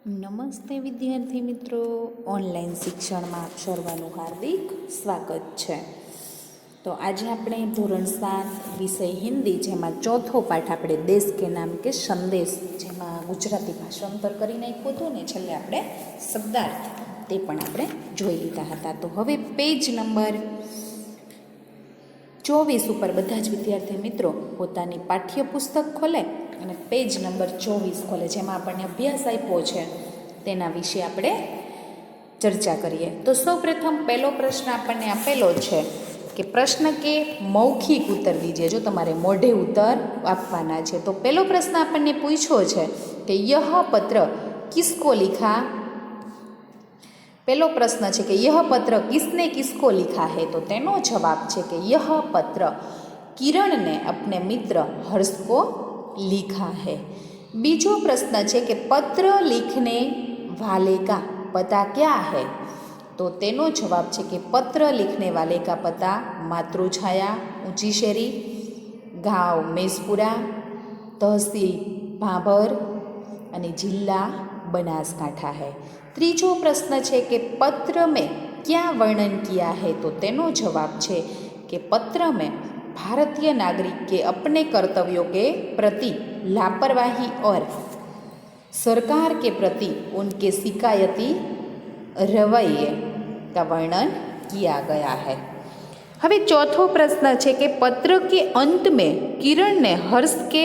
નમસ્તે વિદ્યાર્થી મિત્રો, ઓનલાઈન શિક્ષણમાં આપ સર્વનું હાર્દિક સ્વાગત છે. તો આજે આપણે ધોરણ 7 વિષય હિન્દી, જેમાં ચોથો પાઠ આપણે દેશ કે નામ કે સંદેશ, જેમાં ગુજરાતી ભાષાંતર કરી નાખ્યું હતું ને છેલ્લે આપણે શબ્દાર્થ, તે પણ આપણે જોઈ લીધા હતા. તો હવે પેજ નંબર 24 ઉપર બધા જ વિદ્યાર્થી મિત્રો પોતાની પાઠ્યપુસ્તક ખોલે અને પેજ નંબર 24 ખોલે, જેમાં આપણને અભ્યાસ આપ્યો છે તેના વિશે આપણે ચર્ચા કરીએ. તો સૌપ્રથમ પહેલો પ્રશ્ન આપણને આપેલો છે કે પ્રશ્ન કે મૌખિક ઉત્તર દીજીએ. જો તમારે મોઢે ઉત્તર આપવાના છે. તો પહેલો પ્રશ્ન આપણને પૂછ્યો છે કે યહ પત્ર કિસકો લિખા. પહેલો પ્રશ્ન છે કે યહ પત્ર કિસને કિસકો લિખા है. તો તેનો જવાબ છે કે યહ પત્ર किरण ने अपने मित्र हर्ष को लिखा है. बीजो प्रश्न है कि पत्र लिखने वाले का पता क्या है. तो तेनो जवाब है कि पत्र लिखने वाले का पता मातृछाया, ऊंची शेरी, गांव मेसपुरा, तहसील भाभर અને જિલ્લા બનાસકાંઠા है. ત્રીજો પ્રશ્ન છે કે પત્ર में क्या वर्णन किया है. तो तेनो जवाब है कि पत्र में भारतीय नागरिक के अपने कर्तव्यों के प्रति लापरवाही और सरकार के प्रति उनके शिकायती रवैये का वर्णन किया गया है. હવે ચોથો પ્રશ્ન છે કે पत्र के अंत में किरण ने हर्ष के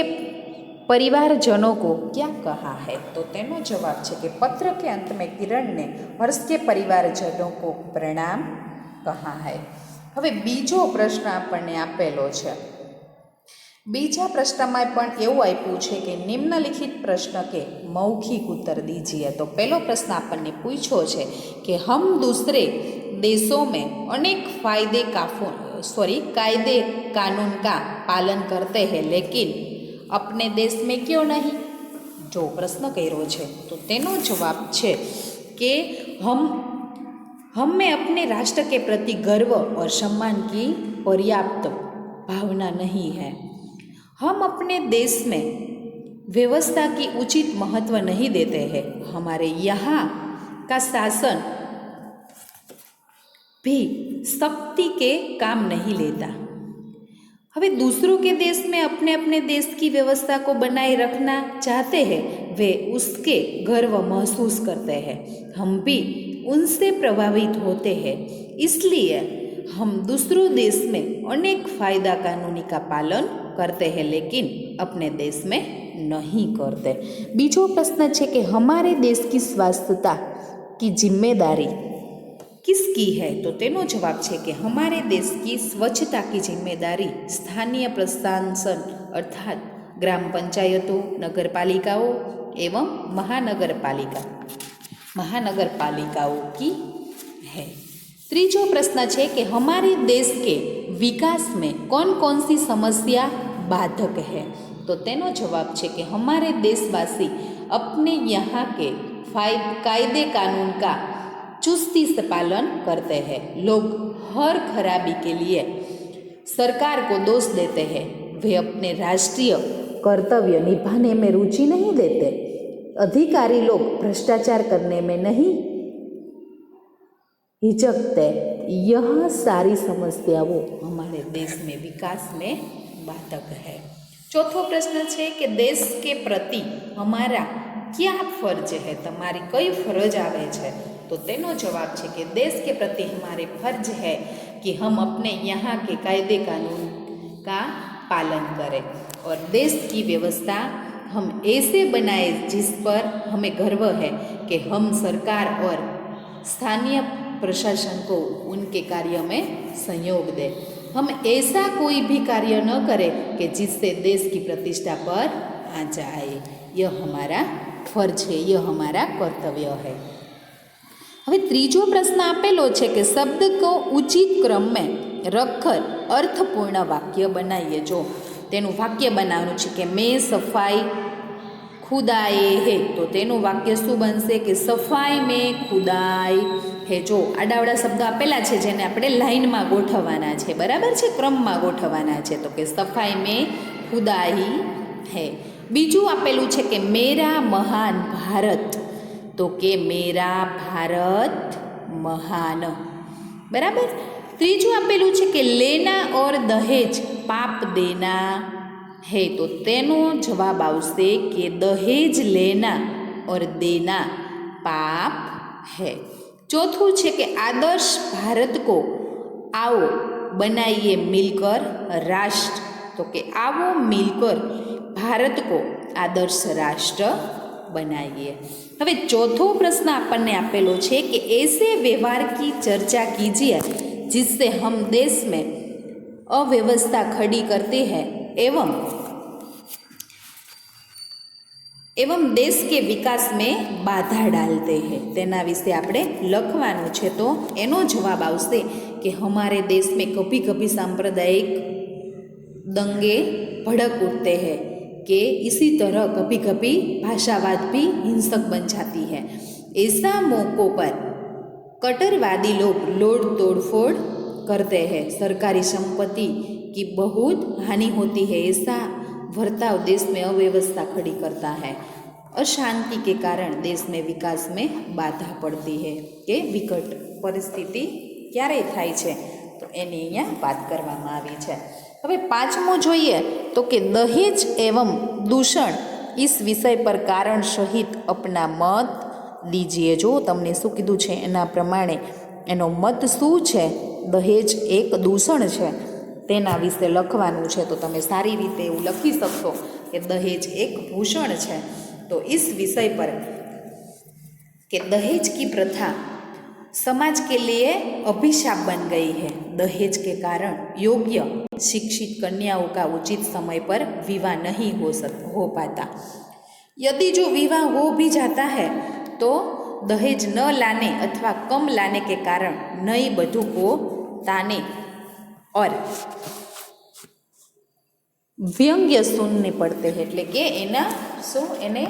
परिवारजनों को क्या कहा है. तो तेनो जवाब है कि पत्र के अंत में किरण ने हर्ष के परिवारजनों को प्रणाम कहा है. હવે બીજો પ્રશ્ન આપણને આપેલો છે. બીજા પ્રશ્નમાં પણ એવું આપ્યું છે કે નિમ્નલિખિત પ્રશ્ન કે મૌખિક उत्तर दीजिए. तो પહેલો પ્રશ્ન આપણને પૂછ્યો છે કે हम दूसरे देशों में अनेक कायदे कानून का पालन करते हैं, लेकिन अपने देश में क्यों नहीं. जो प्रश्न કર્યો છે તો તેનો જવાબ છે કે हमें अपने राष्ट्र के प्रति गर्व और सम्मान की पर्याप्त भावना नहीं है. हम अपने देश में व्यवस्था की उचित महत्व नहीं देते हैं. हमारे यहाँ का शासन भी सख्ती के काम नहीं लेता. हमें दूसरों के देश में अपने अपने देश की व्यवस्था को बनाए रखना चाहते हैं, वे उसके गर्व महसूस करते हैं. हम भी उनसे प्रभावित होते हैं, इसलिए हम दूसरों देश में अनेक फ़ायदा कानूनी का पालन करते हैं, लेकिन अपने देश में नहीं करते. बीजो प्रश्न है कि हमारे देश की स्वास्थ्यता की जिम्मेदारी किसकी है. तो तेनो जवाब है कि हमारे देश की स्वच्छता की जिम्मेदारी स्थानीय प्रशासन अर्थात ग्राम पंचायतों, नगरपालिकाओं एवं महानगरपालिकाओं की है. तीजो प्रश्न है कि हमारे देश के विकास में कौन कौन सी समस्या बाधक है. तो तेनो जवाब है कि हमारे देशवासी अपने यहाँ के कायदे कानून का चुस्ती से पालन करते हैं. लोग हर खराबी के लिए सरकार को दोष देते हैं. वे अपने राष्ट्रीय कर्तव्य निभाने में रुचि नहीं लेते. अधिकारी लोग भ्रष्टाचार करने में नहीं हिचकते. यह सारी समस्याओं हमारे देश में विकास में बाधक है. चौथो प्रश्न है कि देश के प्रति हमारा क्या फर्ज है. तुम्हारी कई फरज आवे छे. तो तेनो जवाब है कि देश के प्रति हमारे फर्ज है कि हम अपने यहाँ के कायदे कानून का पालन करें और देश की व्यवस्था हम ऐसे बनाए जिस पर हमें गर्व है कि हम सरकार और स्थानीय प्रशासन को उनके कार्य में सहयोग दें. हम ऐसा कोई भी कार्य न करें कि जिससे देश की प्रतिष्ठा पर आ जाए. यह हमारा फर्ज है, यह हमारा कर्तव्य है. હવે ત્રીજો પ્રશ્ન આપેલો છે કે શબ્દ को उचित क्रम में रखकर अर्थपूर्ण वाक्य बनाइए. जो તેનું વાક્ય બનાવવાનું છે કે મેં સફાઈ खुदाए है. तो તેનું વાક્ય શું બનશે કે સફાઈ મેં ખુદાઈ હે. જો આડાવડા શબ્દ આપેલા છે જેને આપણે લાઈનમાં ગોઠવવાના છે, બરાબર છે, ક્રમમાં ગોઠવવાના છે. તો કે સફાઈ મેં ખુદાઈ હે. બીજું આપેલું છે કે મેરા મહાન ભારત તો કે મેરા ભારત મહાન. બરાબર. ત્રીજું આપેલું છે કે લેના ઓર દહેજ પાપ દેના હે, તો તેનો જવાબ આવશે કે દહેજ લેના ઓર દેના પાપ है. चौथुं છે કે आदर्श भारत को आओ बनाइए मिलकर राष्ट्र, तो कि आओ मिलकर भारत को आदर्श राष्ट्र बनाइए. હવે ચોથો પ્રશ્ન આપણને આપેલો છે કે ऐसे व्यवहार की चर्चा कीजिए जिससे हम देश में अव्यवस्था खड़ी करते हैं एवं देश के विकास में बाधा डालते हैं. तेना विषे આપણે લખવાનું છે. તો એનો જવાબ આવશે કે हमारे देश में कभी कभी सांप्रदायिक दंगे भड़क उठते हैं कि इसी तरह कभी कभी भाषावाद भी हिंसक बन जाती है. ऐसा मौक़ों पर कट्टरवादी लोग लूट तोड़फोड़ करते हैं, सरकारी संपत्ति की बहुत हानि होती है. ऐसा वर्ताव देश में अव्यवस्था खड़ी करता है. अशांति के कारण देश में विकास में बाधा पड़ती है. કે વિકટ પરિસ્થિતિ ક્યારે થાય છે તો એની અહીંયા વાત કરવામાં આવી છે. હવે પાંચમો જોઈએ તો કે દહેજ એવं दूषण इस विषय पर कारण सहित अपना मत दीजिए. જો તમને શું કીધું છે એના પ્રમાણે એનો મત શું છે. દહેજ એક દૂષણ છે તેના વિશે લખવાનું છે. તો તમે સારી રીતે એવું લખી શકશો કે દહેજ એક ભૂષણ છે. તો इस विषय पर कि दहेज की प्रथा समाज के लिए अभिशाप बन गई है. दहेज के कारण योग्य शिक्षित कन्याओं का उचित समय पर विवाह नहीं हो पाता. यदि जो विवाह हो भी जाता है तो दहेज न लाने अथवा कम लाने के कारण नई बधू को ताने और व्यंग्य सुनने पड़ते हैं. એટલે કે એના શું એને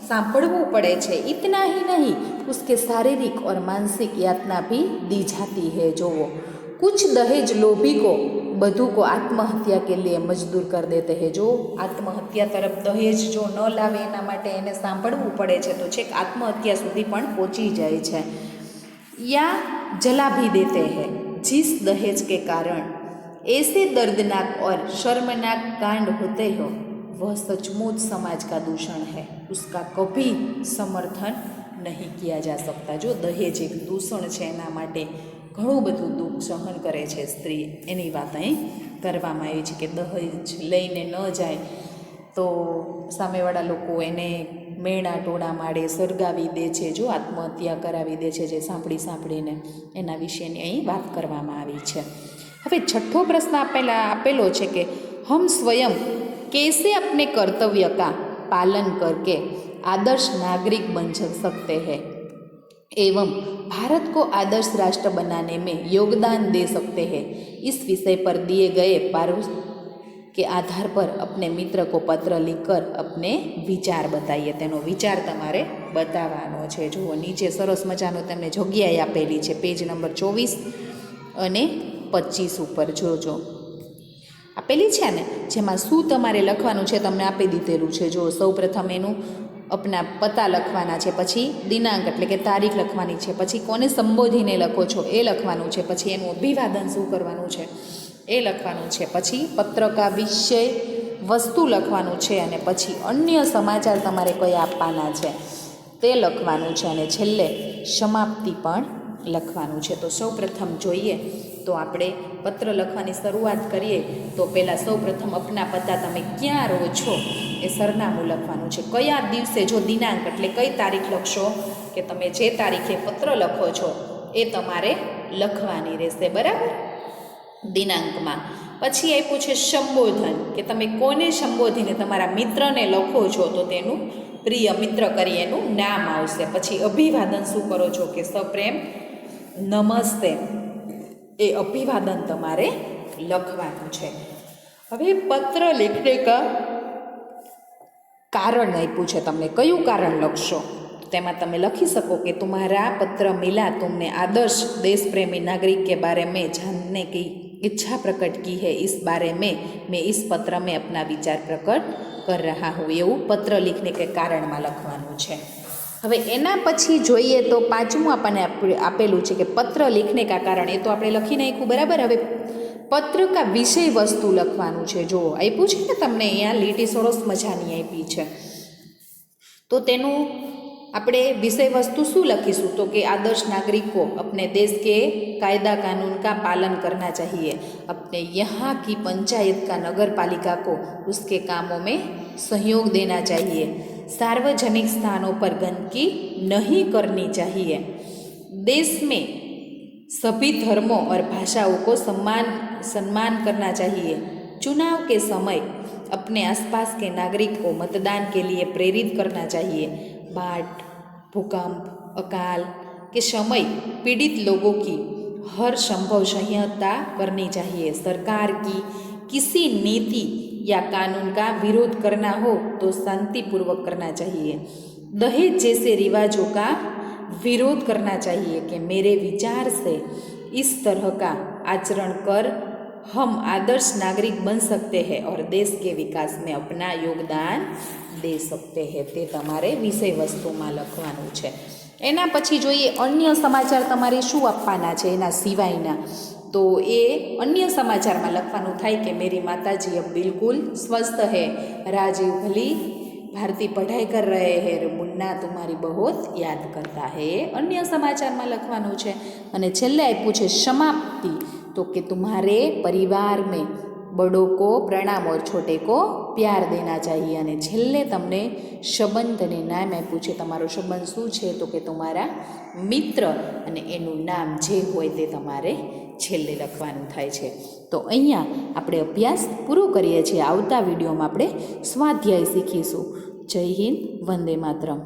सांपड़वू पड़े छे. इतना ही नहीं, उसके शारीरिक और मानसिक यातना भी दी जाती है. जो वो कुछ दहेज लोभी को बधू को आत्महत्या के लिए मजदूर कर देते हैं. जो आत्महत्या तरफ दहेज जो न लावे एना माटे एने सांभळवू पड़े छे तो छेक आत्महत्या सुधी पण पहोंची जाय छे. या जला भी देते हैं. जिस दहेज के कारण ऐसे दर्दनाक और शर्मनाक कांड होते हो वह सचमुच समाज का दूषण है. उसका कभी समर्थन नहीं किया जा सकता. जो दहेज एक दूषण है एना माटे घणुं बधुं दुख सहन करे छे स्त्री, एनी वात अहीं करवामां आवी छे. कि दहेज लईने न जाय तो सामेवाळा लोको एने मेणा टोळा मारे सरगावी दे छे, जो आत्महत्या करावी दे छे. जे सांभळीने एना विशेनी अहीं वात करवामां आवी छे. હવે છઠ્ઠો પ્રશ્ન આપેલો છે કે हम स्वयं कैसे अपने कर्तव्य का पालन करके आदर्श नागरिक बन सकते हैं एवं भारत को आदर्श राष्ट्र बनाने में योगदान दे सकते हैं. इस विषय पर दिए गए प्रारूप के आधार पर अपने मित्र को पत्र लिखकर अपने विचार बताइए. तेनो विचार तमारे बतावવાનો છે. જુઓ નીચે સરસ મજાનો તમને જગ્યાએ આપેલી છે. પેજ નંબર 24 અને 25 ઉપર જોજો આપેલી છે ને, જેમાં શું તમારે લખવાનું છે તમને આપી દીધેલું છે. જો સૌ પ્રથમ એનું अपना पता लखवाना है, पछी दिनांक एटले के तारीख लखवानी है, पछी कोने संबोधीने लखो छो ए लखवानुं छे, पछी एनुं अभिवादन शुं करवानुं छे ए लखवानुं छे, पछी पत्र का विषय वस्तु लखवानुं छे अने पछी अन्य समाचार तमारे कोई आपवाना छे ते लखवानुं छे अने छेल्ले समाप्ति पण लखवानुं छे। तो सौ प्रथम जोईए तो आपणे पत्र लखवानी शरूआत करीए तो पहला सौ प्रथम अपना पता तमे क्यां रहो छो ए सरनामું લખવાનું છે। કયા દિવસે જો દિનાંક એટલે કઈ તારીખ લખશો કે તમે જે તારીખે પત્ર લખો છો એ તમારે લખવાની રહેશે, બરાબર, દિનાંકમાં। પછી આપ્યું છે સંબોધન કે તમે કોને સંબોધીને તમારા મિત્રને લખો છો તો તેનું પ્રિય મિત્ર કરી એનું નામ આવશે। પછી અભિવાદન શું કરો છો કે સપ્રેમ નમસ્તે એ અભિવાદન તમારે લખવાનું છે। હવે પત્ર लिखने का कारण आप्યું છે તમને, કયું કારણ લખશો તેમાં તમે લખી શકો कि तुम्हारा पत्र मिला, तुमने आदर्श देश प्रेमी नागरिक के बारे में जानने की इच्छा प्रकट की है, इस बारे में मैं इस पत्र में अपना विचार प्रकट कर रहा हूँ। એવું પત્ર लिखने के कारण में લખવાનું છે। હવે એના પછી જોઈએ તો પાંચમું આપણને આપેલું છે કે પત્ર લિખને કા કારણ. એ તો આપણે લખી નાખ્યું બરાબર. હવે પત્ર કા વિષય વસ્તુ લખવાનું છે. જો આપ્યું છે ને તમને અહીંયા લીટી સરસ મજાની આપી છે, તો તેનું આપણે વિષય वस्तु શું લખીશું? તો કે आदर्श नागरिक को अपने देश के कायदा कानून का पालन करना चाहिए, अपने यहाँ की पंचायत का नगर पालिका को उसके कामों में सहयोग देना चाहिए, सार्वजनिक स्थानों पर गंदगी नहीं करनी चाहिए, देश में सभी धर्मों और भाषाओं को सम्मान करना चाहिए, चुनाव के समय अपने आसपास के नागरिक को मतदान के लिए प्रेरित करना चाहिए, बाढ़, भूकंप, अकाल के समय पीड़ित लोगों की हर संभव सहायता करनी चाहिए, सरकार की किसी नीति या कानून का विरोध करना हो तो शांतिपूर्वक करना चाहिए, दहेज जैसे रिवाजों का विरोध करना चाहिए कि मेरे विचार से इस तरह का आचरण कर हम आदर्श नागरिक बन सकते हैं और देश के विकास में अपना योगदान दे सकते हैं. તે તમારે વિષય વસ્તુમાં લખવાનું છે. એના પછી જોઈએ અન્ય સમાચાર તમારે શું આપવાના છે એના સિવાયના. તો એ અન્ય સમાચારમાં લખવાનું થાય કે मेरी माताजी अब बिल्कुल स्वस्थ है, राजीव भली भारती पढ़ाई कर रहे हैं, मुन्ना तुम्हारी बहुत याद करता है. અન્ય સમાચારમાં લખવાનું છે. અને છેલ્લે આપ્યું છે સમાપ્તિ, तो कि तुम्हारे परिवार में बड़ों को प्रणाम और छोटे को प्यार देना चाहिए. અને છેલ્લે તમને સંબંધને નામ આપ્યું છે. તમારો સંબંધ શું છે? તો કે તમારા મિત્ર, અને એનું નામ જે હોય તે તમારે છેલ્લે લખવાનું થાય છે. તો અહીંયા આપણે અભ્યાસ પૂરો કરીએ છીએ. આવતા વિડીયોમાં આપણે સ્વાધ્યાય શીખીશું. જય હિન્દ, વંદે માતરમ.